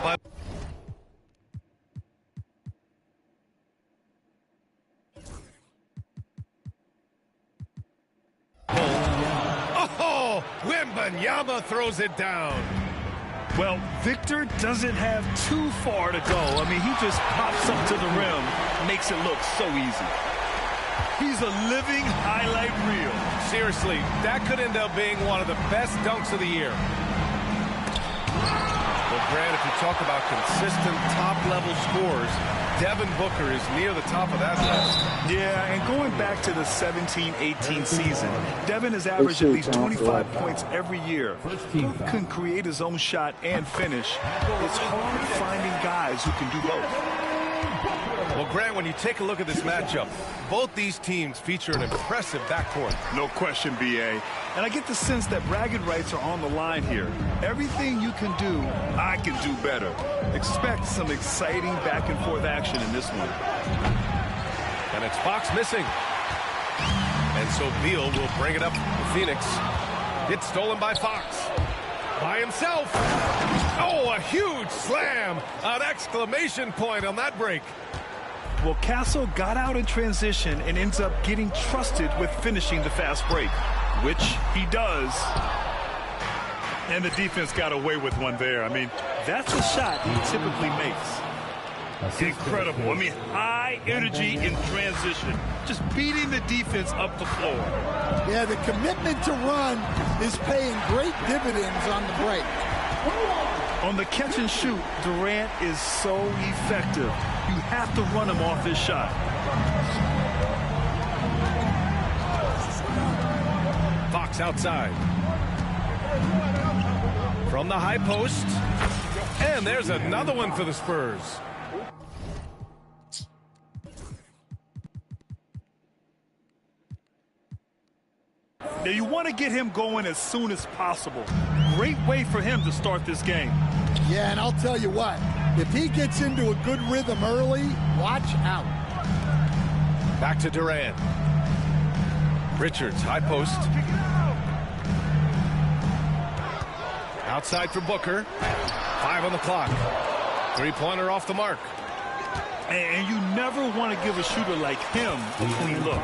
But oh, Wembanyama throws it down. Well, Victor doesn't have too far to go. I mean, he just pops up to the rim, makes it look so easy. He's a living highlight reel. Seriously, that could end up being one of the best dunks of the year. Well, Grant, if you talk about consistent top-level scores, Devin Booker is near the top of that list. Yeah, and going back to the 17-18 season, Devin has averaged at least 25 points every year. Booker can create his own shot and finish. It's hard finding guys who can do both. Well, Grant, when you take a look at this matchup, both these teams feature an impressive backcourt. No question, B.A. And I get the sense that bragging rights are on the line here. Everything you can do, I can do better. Expect some exciting back-and-forth action in this one. And it's Fox missing. And so Beal will bring it up to Phoenix. It's stolen by Fox. By himself. Oh, a huge slam. An exclamation point on that break. Well, Castle got out in transition and ends up getting trusted with finishing the fast break, which he does. And the defense got away with one there. I mean, that's a shot he typically makes. Incredible. I mean, high energy in transition. Just beating the defense up the floor. Yeah, the commitment to run is paying great dividends on the break. On the catch and shoot, Durant is so effective. You have to run him off his shot. Fox outside. From the high post. And there's another one for the Spurs. Now, you want to get him going as soon as possible. Great way for him to start this game. Yeah, and I'll tell you what, if he gets into a good rhythm early, watch out. Back to Durant. Richards, high post. Outside for Booker. 5 on the clock. Three-pointer off the mark. And you never want to give a shooter like him a clean look.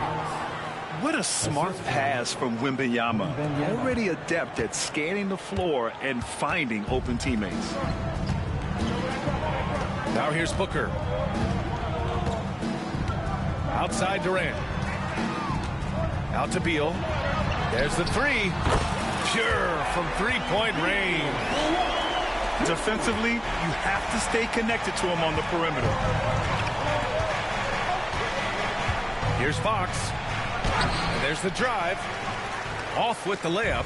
What a smart pass from Wembanyama. Already adept at scanning the floor and finding open teammates. Now here's Booker. Outside Durant. Out to Beal. There's the three. Pure from three-point range. Defensively, you have to stay connected to him on the perimeter. Here's Fox. And there's the drive. Off with the layup.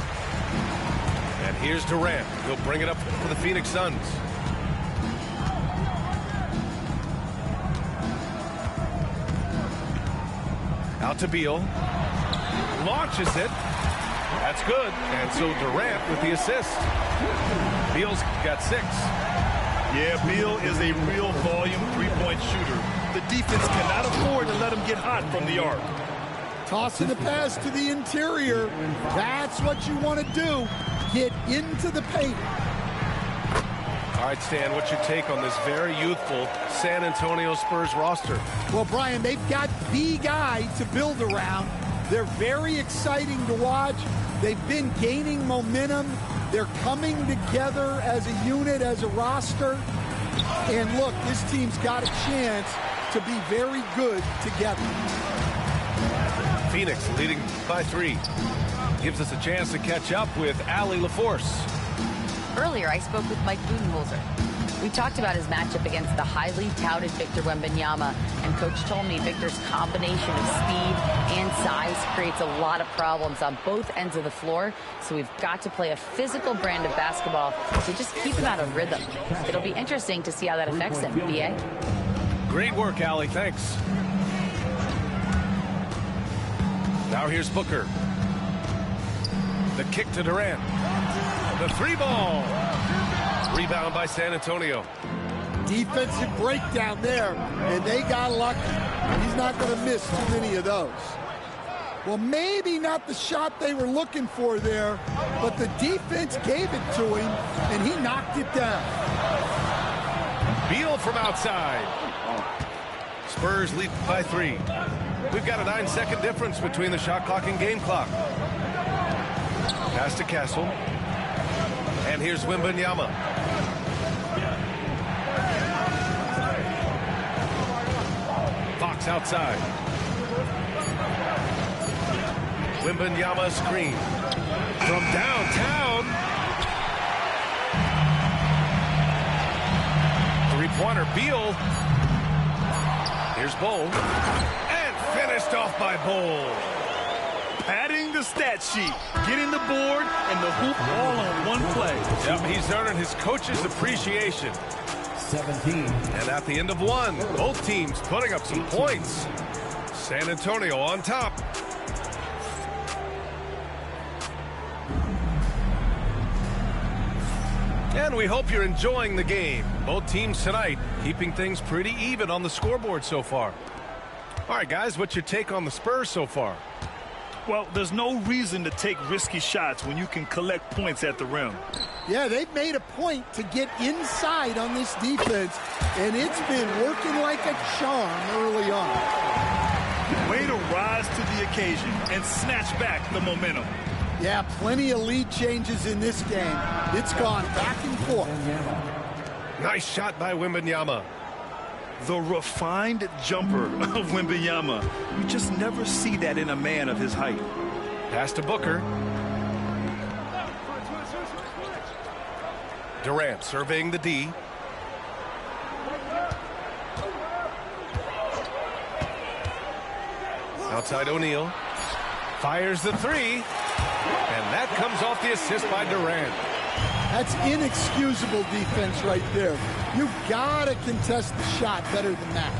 And here's Durant. He'll bring it up for the Phoenix Suns. Out to Beal. Launches it. That's good. And so Durant with the assist. Beal's got 6. Yeah, Beal is a real volume three-point shooter. The defense cannot afford to let him get hot from the arc. Tossing the pass to the interior. That's what you want to do. Get into the paint. All right, Stan, what's your take on this very youthful San Antonio Spurs roster? Well, Brian, they've got the guy to build around. They're very exciting to watch. They've been gaining momentum. They're coming together as a unit, as a roster. And look, this team's got a chance to be very good together. Phoenix leading by 3. Gives us a chance to catch up with Allie LaForce. Earlier, I spoke with Mike Budenholzer. We talked about his matchup against the highly touted Victor Wembanyama, and Coach told me Victor's combination of speed and size creates a lot of problems on both ends of the floor, so we've got to play a physical brand of basketball to just keep him out of rhythm. It'll be interesting to see how that affects him, B.A. Great work, Allie. Thanks. Now here's Booker. The kick to Durant. The 3-ball. Rebound by San Antonio. Defensive breakdown there, and they got lucky. He's not going to miss too many of those. Well, maybe not the shot they were looking for there, but the defense gave it to him, and he knocked it down. from outside. Spurs lead by 3. We've got a 9-second difference between the shot clock and game clock. Pass to Castle. And here's Wembanyama. Fox outside. Wembanyama screen. From downtown. Three-pointer, Beal. Here's Bull. And finished off by Bull. Padding the stat sheet, getting the board and the hoop all on one play. Yep, he's earning his coach's appreciation. 17. And at the end of one, both teams putting up some points. San Antonio on top. And we hope you're enjoying the game. Both teams tonight keeping things pretty even on the scoreboard so far. All right, guys, what's your take on the Spurs so far? Well, there's no reason to take risky shots when you can collect points at the rim. Yeah, they've made a point to get inside on this defense, and it's been working like a charm early on. Way to rise to the occasion and snatch back the momentum. Yeah, plenty of lead changes in this game. It's gone back and forth. Nice shot by Wembanyama. The refined jumper of Wembanyama. You just never see that in a man of his height. Pass to Booker. Durant surveying the D. Outside O'Neal. Fires the three. And that comes off the assist by Durant. That's inexcusable defense right there. You've got to contest the shot better than that.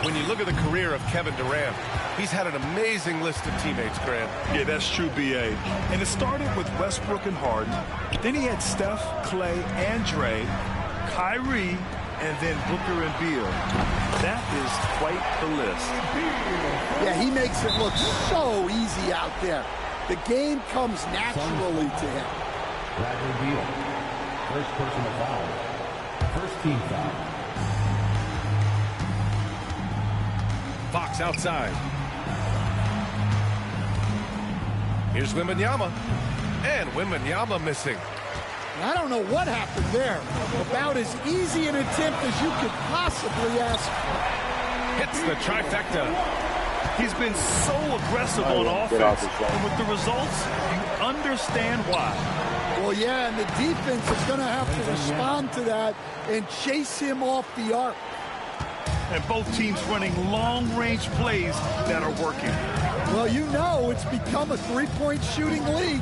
When you look at the career of Kevin Durant, he's had an amazing list of teammates, Grant. Yeah, that's true, B.A. And it started with Westbrook and Harden. Then he had Steph, Clay, and Dre, Kyrie, and then Booker and Beal. That is quite the list. Yeah, he makes it look so easy out there. The game comes naturally to him. Bradley Beal. First personal foul. First team foul. Fox outside. Here's Wembanyama. And Wembanyama missing. I don't know what happened there. About as easy an attempt as you could possibly ask. Hits the trifecta. He's been so aggressive on offense. And with the results, you understand why. Well, yeah, and the defense is going to have to respond to that and chase him off the arc. And both teams running long-range plays that are working. Well, you know it's become a three-point shooting league.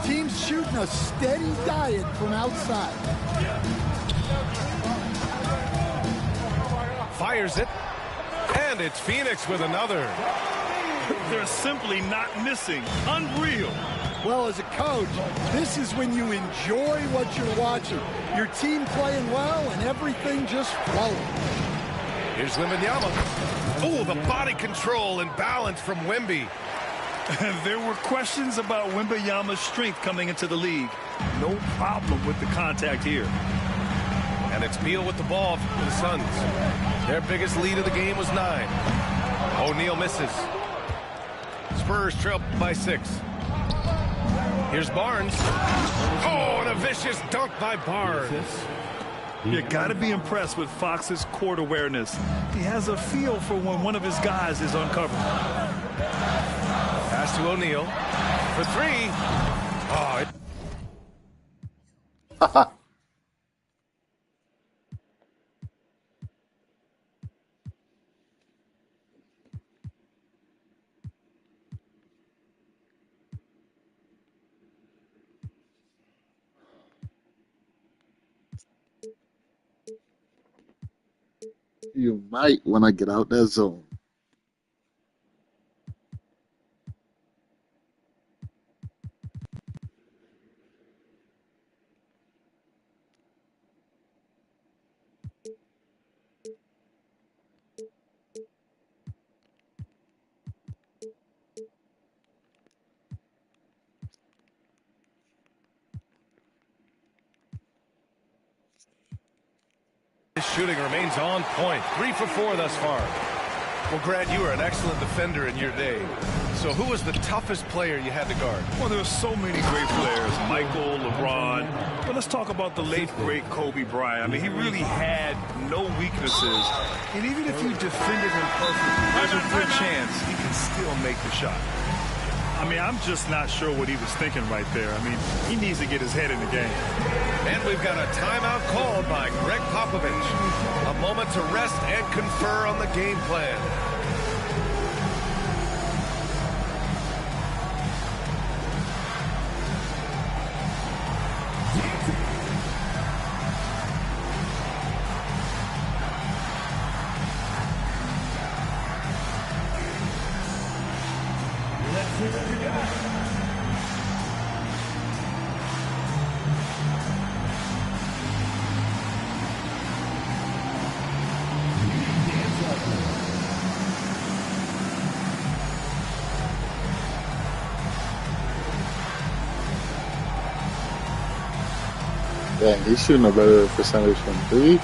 Teams shooting a steady diet from outside. Fires it. And it's Phoenix with another. They're simply not missing. Unreal. Well, as a coach, this is when you enjoy what you're watching. Your team playing well and everything just flowing. Here's Wembanyama. Oh, the body control and balance from Wemby. There were questions about Wembanyama's strength coming into the league. No problem with the contact here. And it's Beal with the ball for the Suns. Their biggest lead of the game was 9. O'Neal misses. Spurs trail by 6. Here's Barnes. Oh, and a vicious dunk by Barnes. You got to be impressed with Fox's court awareness. He has a feel for when one of his guys is uncovered. Pass to O'Neal for 3. Oh, You might want to get out that zone. His shooting remains on point. 3 for 4 thus far. Well, Grant, you were an excellent defender in your day. So who was the toughest player you had to guard? Well, there are so many great players. Michael, LeBron. But let's talk about the late, great Kobe Bryant. I mean, he really had no weaknesses. And even if you defended him perfectly, there's a good chance he can still make the shot. I mean, I'm just not sure what he was thinking right there. I mean, he needs to get his head in the game. And we've got a timeout called by Greg Popovich. A moment to rest and confer on the game plan. Dang, he's shooting a better percentage from 3.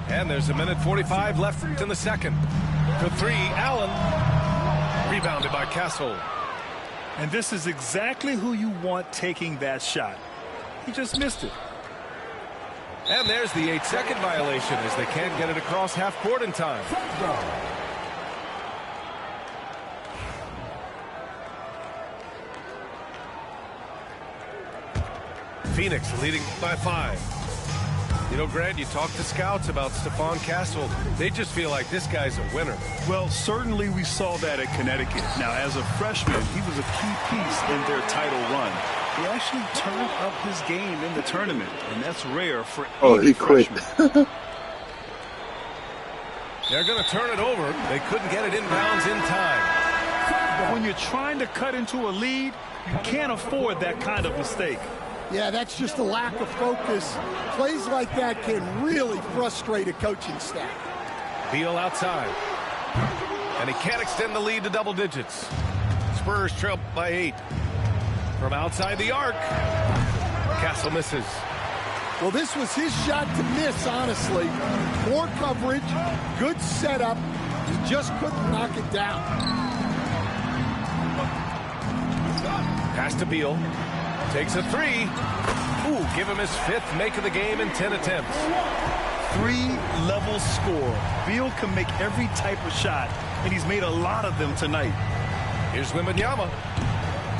And there's a minute 45 left in the second. For 3, Allen. Rebounded by Castle. And this is exactly who you want taking that shot. He just missed it. And there's the 8-second violation as they can't get it across half court in time. Phoenix leading by 5. You know, Grant, you talk to scouts about Stephon Castle. They just feel like this guy's a winner. Well, certainly we saw that at Connecticut. Now, as a freshman, he was a key piece in their title run. He actually turned up his game in the tournament, and that's rare for any freshman. They're going to turn it over. They couldn't get it inbounds in time. When you're trying to cut into a lead, you can't afford that kind of mistake. Yeah, that's just a lack of focus. Plays like that can really frustrate a coaching staff. Beal outside. And he can't extend the lead to double digits. Spurs trail by 8. From outside the arc. Castle misses. Well, this was his shot to miss, honestly. More coverage, good setup. He just couldn't knock it down. Pass to Beal. Takes a 3. Ooh, give him his 5th make of the game in 10 attempts. 3-level score. Beal can make every type of shot, and he's made a lot of them tonight. Here's Wembanyama.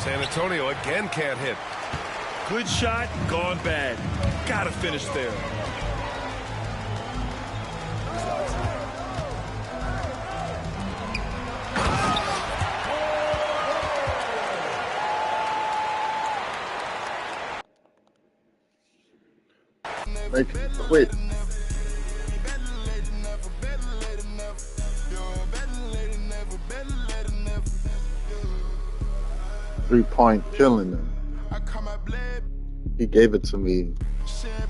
San Antonio again can't hit. Good shot, gone bad. Gotta finish there. Make it quit. Three-point killing them. He gave it to me,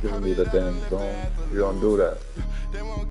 giving me the damn zone. You don't do that.